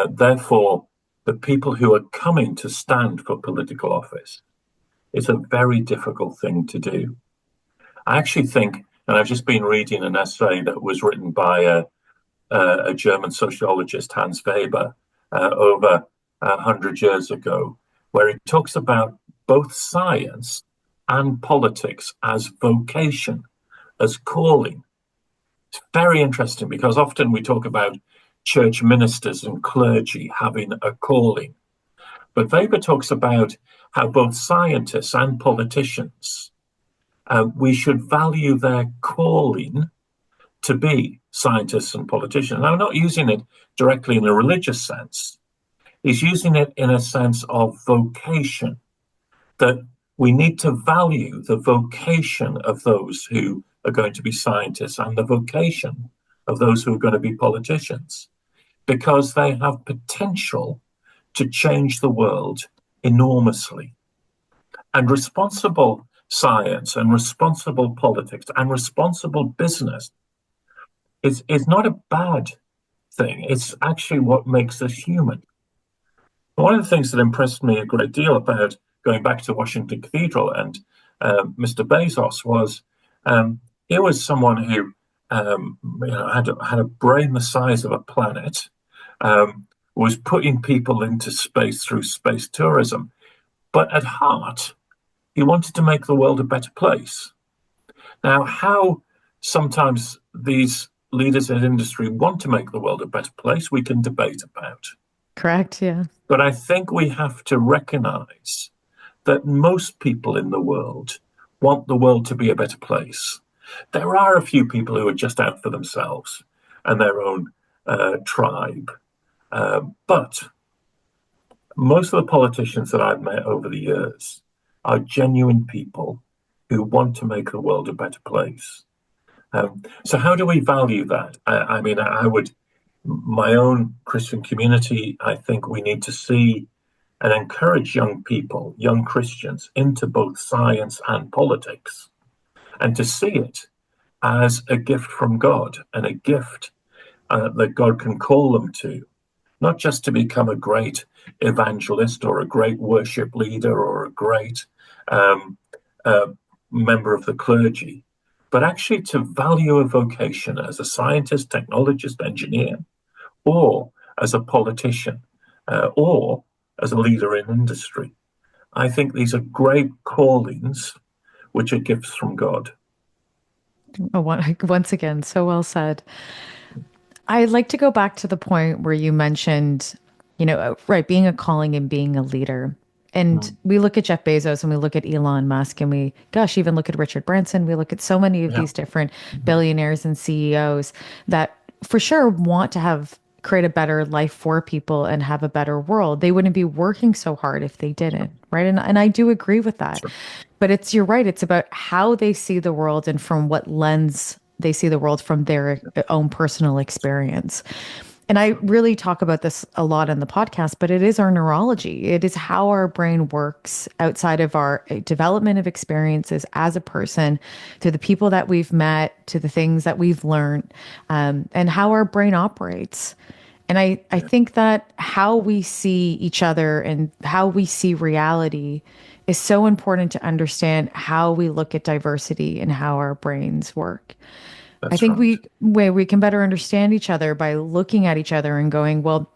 Speaker 4: therefore, the people who are coming to stand for political office, it's a very difficult thing to do. I actually think, and I've just been reading an essay that was written by a German sociologist, Hans Weber, over 100 years ago, where he talks about both science and politics as vocation, as calling. It's very interesting, because often we talk about church ministers and clergy having a calling. But Weber talks about how both scientists and politicians, we should value their calling to be scientists and politicians. Now, I'm not using it directly in a religious sense. He's using it in a sense of vocation, that we need to value the vocation of those who are going to be scientists and the vocation of those who are going to be politicians, because they have potential to change the world enormously. And responsible science and responsible politics and responsible business is not a bad thing. It's actually what makes us human. One of the things that impressed me a great deal about going back to Washington Cathedral and Mr. Bezos was he was someone who had a brain the size of a planet, was putting people into space through space tourism, but at heart, he wanted to make the world a better place. Now, how sometimes these leaders in industry want to make the world a better place, we can debate about.
Speaker 3: Correct, yeah.
Speaker 4: But I think we have to recognize that most people in the world want the world to be a better place. There are a few people who are just out for themselves and their own tribe. But most of the politicians that I've met over the years are genuine people who want to make the world a better place. So how do we value that? I would my own Christian community, I think we need to see and encourage young people, young Christians, into both science and politics, and to see it as a gift from God and a gift that God can call them to, not just to become a great evangelist or a great worship leader or a great member of the clergy, but actually to value a vocation as a scientist, technologist, engineer, or as a politician, or as a leader in industry. I think these are great callings, which are gifts from God.
Speaker 3: Oh, once again, so well said. I'd like to go back to the point where you mentioned, right, being a calling and being a leader. And we look at Jeff Bezos and we look at Elon Musk and we, gosh, even look at Richard Branson. We look at so many of these different billionaires and CEOs that for sure want to create a better life for people and have a better world. They wouldn't be working so hard if they didn't, right? And I do agree with that. Sure. But you're right. It's about how they see the world and from what lens they see the world from their own personal experience. And I really talk about this a lot in the podcast, but it is our neurology. It is how our brain works outside of our development of experiences as a person, to the people that we've met, to the things that we've learned, and how our brain operates. And I think that how we see each other and how we see reality is so important to understand how we look at diversity and how our brains work. I think we can better understand each other by looking at each other and going, well,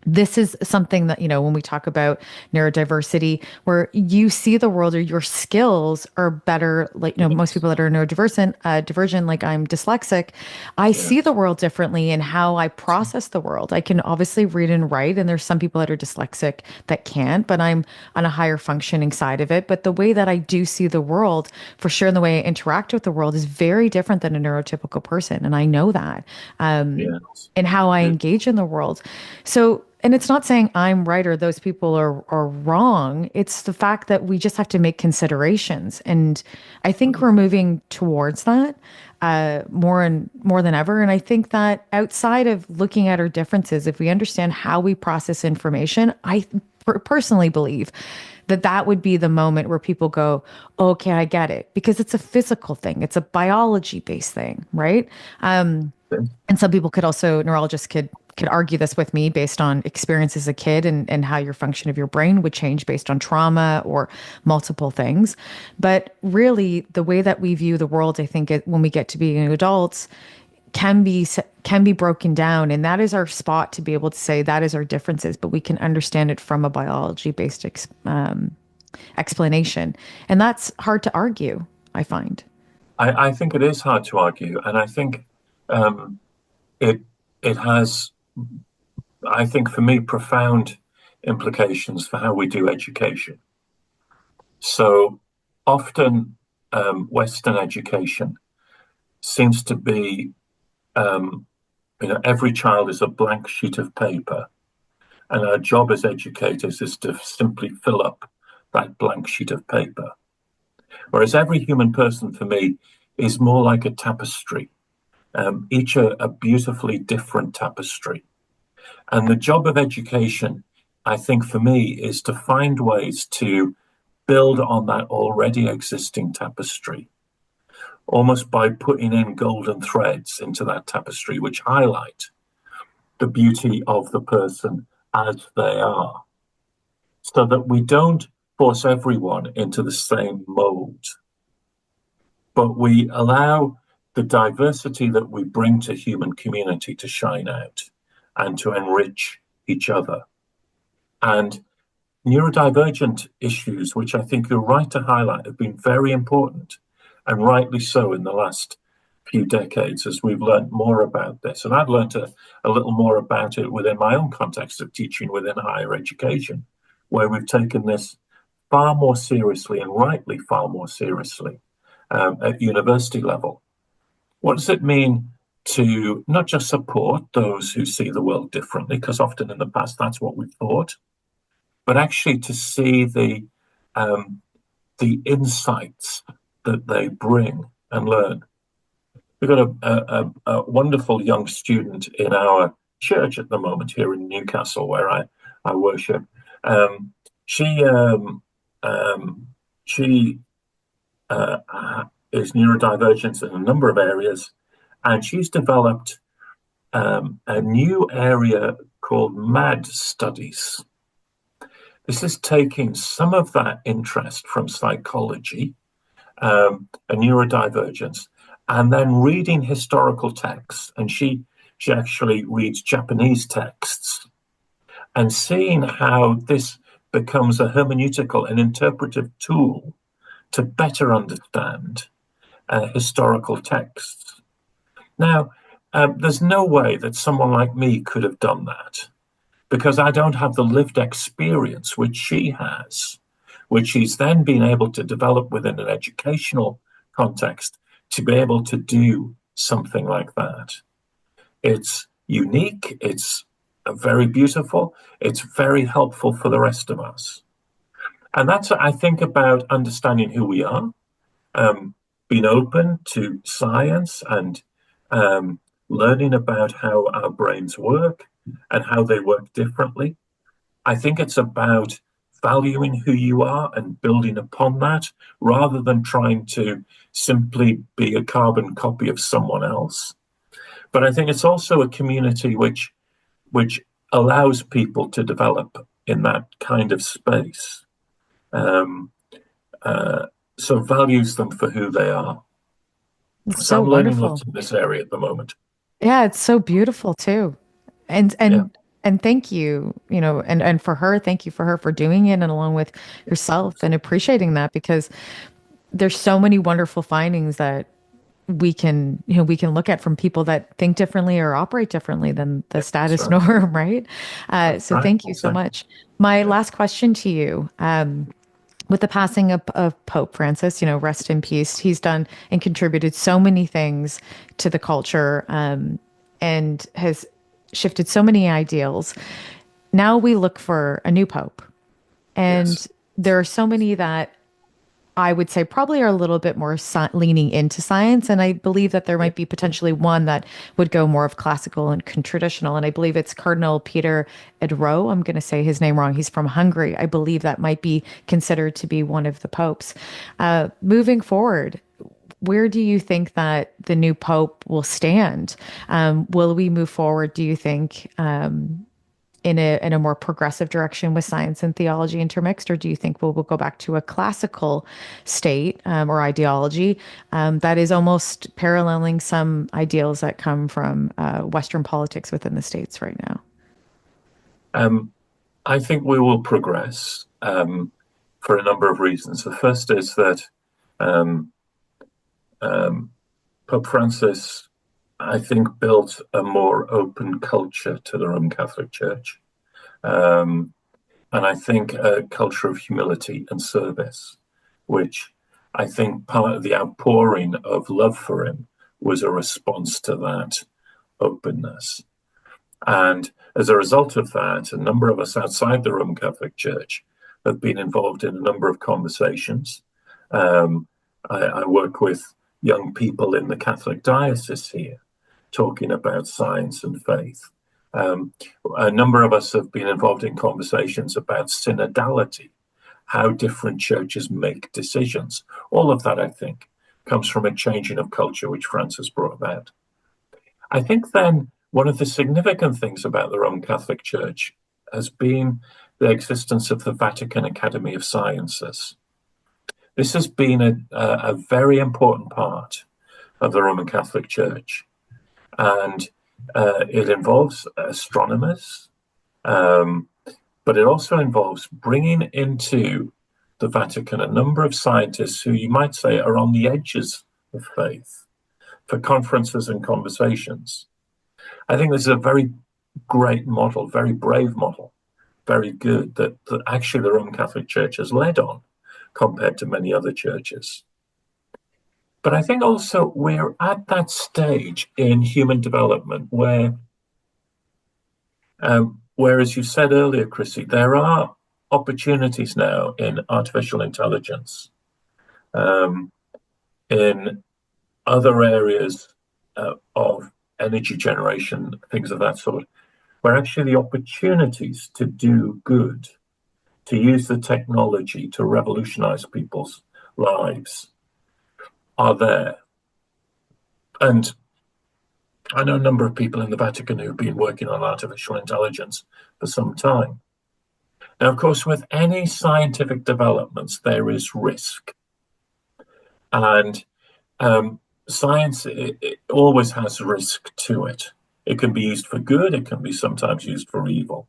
Speaker 3: this is something that, when we talk about neurodiversity, where you see the world or your skills are better, like, most people that are neurodivergent, like I'm dyslexic, I see the world differently in how I process the world. I can obviously read and write, and there's some people that are dyslexic that can't, but I'm on a higher functioning side of it. But the way that I do see the world, for sure, and the way I interact with the world is very different than a neurotypical person. And I know that, and how I engage in the world. So, and it's not saying I'm right or those people are wrong. It's the fact that we just have to make considerations. And I think we're moving towards that more than ever. And I think that outside of looking at our differences, if we understand how we process information, I personally believe that would be the moment where people go, okay, I get it. Because it's a physical thing. It's a biology-based thing, right? And some people neurologists could argue this with me based on experience as a kid and how your function of your brain would change based on trauma or multiple things. But really, the way that we view the world, I think, when we get to being adults, can be broken down. And that is our spot to be able to say that is our differences, but we can understand it from a biology-based explanation. And that's hard to argue, I find.
Speaker 4: I think it is hard to argue. And I think it has, I think for me, profound implications for how we do education. So often Western education seems to be, every child is a blank sheet of paper, and our job as educators is to simply fill up that blank sheet of paper. Whereas every human person, for me, is more like a tapestry, each a beautifully different tapestry. And the job of education, I think for me, is to find ways to build on that already existing tapestry, almost by putting in golden threads into that tapestry, which highlight the beauty of the person as they are, so that we don't force everyone into the same mold, but we allow the diversity that we bring to human community to shine out and to enrich each other. And neurodivergent issues, which I think you're right to highlight, have been very important, and rightly so, in the last few decades as we've learned more about this. And I've learned a little more about it within my own context of teaching within higher education, where we've taken this far more seriously, and rightly far more seriously, at university level. What does it mean to not just support those who see the world differently, because often in the past that's what we've thought, but actually to see the insights that they bring and learn. We've got a wonderful young student in our church at the moment here in Newcastle, where I worship. She is neurodivergent in a number of areas, and she's developed a new area called MAD studies. This is taking some of that interest from psychology, and neurodivergence, and then reading historical texts. And she actually reads Japanese texts, and seeing how this becomes a hermeneutical and interpretive tool to better understand historical texts. Now, there's no way that someone like me could have done that, because I don't have the lived experience which she has, which she's then been able to develop within an educational context to be able to do something like that. It's unique, it's very beautiful, it's very helpful for the rest of us. And that's, I think, about understanding who we are, being open to science and learning about how our brains work and how they work differently. I think it's about valuing who you are and building upon that, rather than trying to simply be a carbon copy of someone else. But I think it's also a community which allows people to develop in that kind of space. So values them for who they are.
Speaker 3: It's
Speaker 4: So
Speaker 3: so
Speaker 4: I'm learning
Speaker 3: wonderful.
Speaker 4: lots in this area at the moment.
Speaker 3: Yeah, it's so beautiful too. And
Speaker 4: Yeah.
Speaker 3: and thank you, and for her, thank you for her for doing it, and along with yourself, and appreciating that, because there's so many wonderful findings that we can look at from people that think differently or operate differently than the status
Speaker 4: So
Speaker 3: norm, right? So
Speaker 4: right.
Speaker 3: thank you so much. My last question to you, with the passing of Pope Francis, rest in peace. He's done and contributed so many things to the culture, and has shifted so many ideals. Now we look for a new pope. And
Speaker 4: Yes.
Speaker 3: there are so many that I would say probably are a little bit more leaning into science. And I believe that there might be potentially one that would go more of classical and traditional. And I believe it's Cardinal Peter Edro. I'm going to say his name wrong. He's from Hungary. I believe that might be considered to be one of the popes. Moving forward, where do you think that the new pope will stand? Will we move forward, do you think, in a more progressive direction with science and theology intermixed, or do you think we'll go back to a classical state, or ideology, that is almost paralleling some ideals that come from Western politics within the States right now?
Speaker 4: I think we will progress for a number of reasons. The first is that Pope Francis, I think, built a more open culture to the Roman Catholic Church. And I think a culture of humility and service, which I think part of the outpouring of love for him was a response to that openness. And as a result of that, a number of us outside the Roman Catholic Church have been involved in a number of conversations. I work with young people in the Catholic diocese here, talking about science and faith. A number of us have been involved in conversations about synodality, how different churches make decisions. All of that, I think, comes from a changing of culture which Francis brought about. I think then one of the significant things about the Roman Catholic Church has been the existence of the Vatican Academy of Sciences. This has been a very important part of the Roman Catholic Church, and it involves astronomers, but it also involves bringing into the Vatican a number of scientists who you might say are on the edges of faith for conferences and conversations. I think this is a very great model, very brave model, very good, that actually the Roman Catholic Church has led on compared to many other churches. But I think also we're at that stage in human development where, as you said earlier, Chrissy, there are opportunities now in artificial intelligence, in other areas of energy generation, things of that sort, where actually the opportunities to do good, to use the technology to revolutionize people's lives are there. And I know a number of people in the Vatican who've been working on artificial intelligence for some time. Now, of course, with any scientific developments, there is risk. And science it always has risk to it. It can be used for good, it can be sometimes used for evil.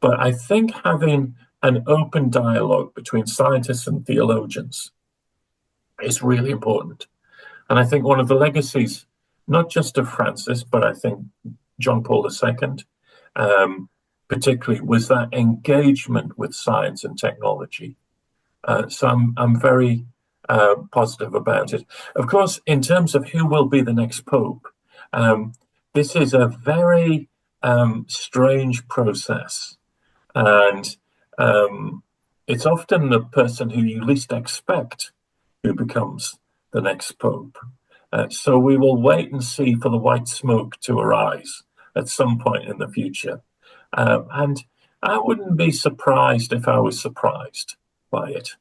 Speaker 4: But I think having an open dialogue between scientists and theologians is really important. And I think one of the legacies, not just of Francis, but I think John Paul II, particularly, was that engagement with science and technology. So I'm very positive about it. Of course, in terms of who will be the next pope, this is a very strange process. And it's often the person who you least expect who becomes the next pope. So we will wait and see for the white smoke to arise at some point in the future. And I wouldn't be surprised if I was surprised by it.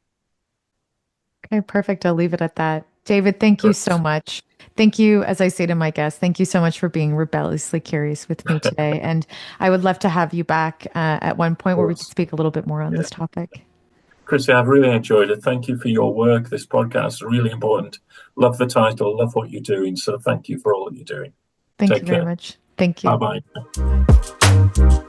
Speaker 3: Okay, perfect. I'll leave it at that. David, thank you so much. Thank you, as I say to my guests, thank you so much for being rebelliously curious with me today. And I would love to have you back at one point where we could speak a little bit more on this topic.
Speaker 4: Chrissy, I've really enjoyed it. Thank you for your work. This podcast is really important. Love the title, love what you're doing. So thank you for all that you're doing.
Speaker 3: Thank you very much. Thank you.
Speaker 4: Bye-bye.